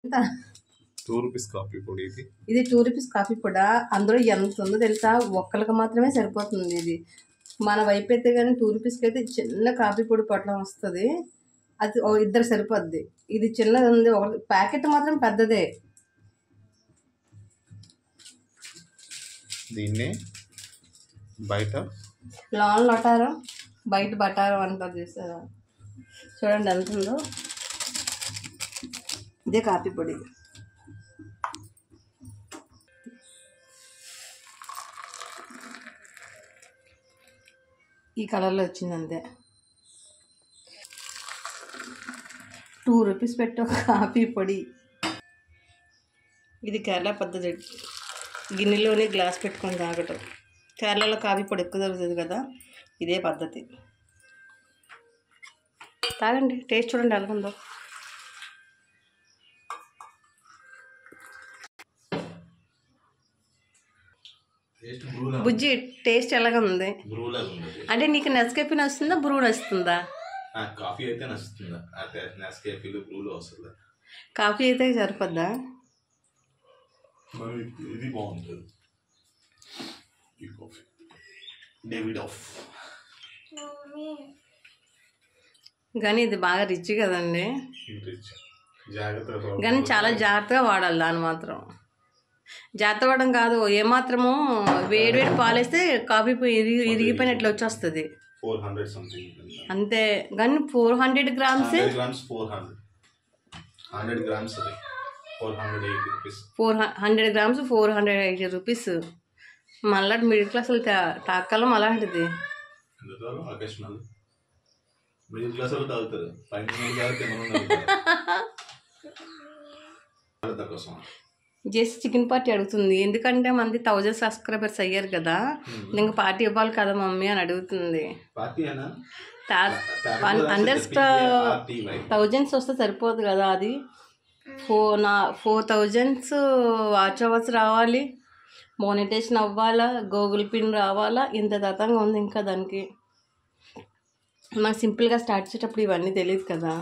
₹2 coffee పొడి ఇది ₹2 coffee పొడి. అందులో ఎంత ఉందో తెలుసా? ఒక్కరికి మాత్రమే సరిపోతుంది ఇది. మన వైపు అయితే కానీ ₹2కి అయితే చిన్న కాఫీ పొడి పొట్లం వస్తుంది. అది ఇద్దరు సరిపోద్ది. ఇది చిన్నది ఉంది, ఒక ప్యాకెట్ మాత్రం పెద్దదే. దీన్నే బయట లాన్ లొటారం, బయట బటారం అంటారు చూసారా? చూడండి ఎంత ఉందో. ఇదే కాఫీ పొడి. ఈ కలర్లో వచ్చింది అంతే. ₹2 పెట్టు కాఫీ పొడి. ఇది కేరళ పద్ధతి. గిన్నెలోనే గ్లాస్ పెట్టుకొని తాగటం. కేరళలో కాఫీ పొడి ఎక్కువ దొరుకుతుంది కదా, ఇదే పద్ధతి. తాగండి, టేస్ట్ చూడండి ఎలా ఉందో. బుజ్జి టేస్ట్ ఎలాగ ఉంది? అంటే నీకు నెస్కేఫీ నచ్చుతుందా, బ్రూ నచ్చుతుందా? కాఫీ అయితే నచ్చుతుందా? నెస్కేఫీలో బ్రూలో వస్తుందా? కాఫీ అయితే సరిపోద్దా? ఇది బాగుంటుంది ఈ కాఫీ. David of. కానీ ఇది బాగా రిచ్ కదండి. జాగ్రత్తగా కానీ చాలా జాగ్రత్తగా వాడాలి. దాన్ని మాత్రం జాగ్రత్త వాడడం కాదు, ఏమాత్రము వేడి పాలేస్తే కాఫీ ఇరిగిపోయినట్లు వచ్చేస్తుంది. 400 సంథింగ్ అంతే. కానీ 400 గ్రామ్స్ 100 గ్రామ్స్ 100 గ్రామ్స్ అది 480 రూపీస్. 400 గ్రామ్స్ ₹480. మళ్ళీ మిడిల్ క్లాస్ తాకాలం అలాంటిది. మిడిల్ క్లాస్ వాళ్ళు తాగుతారు. జస్ట్ చికెన్ పార్టీ అడుగుతుంది. ఎందుకంటే మంది 1000 సబ్స్క్రైబర్స్ అయ్యారు కదా, ఇంకా పార్టీ ఇవ్వాలి కదా మమ్మీ అని అడుగుతుంది. 1000 వస్తే సరిపోదు కదా. అది 4000 వాచ్ అవర్స్ రావాలి, మోనిటైజేషన్ అవ్వాలా, గూగుల్ పిన్ రావాలా, ఇంత దత్తంగా ఉంది ఇంకా దానికి. మనకు సింపుల్గా స్టార్ట్ చేసేటప్పుడు ఇవన్నీ తెలియదు కదా.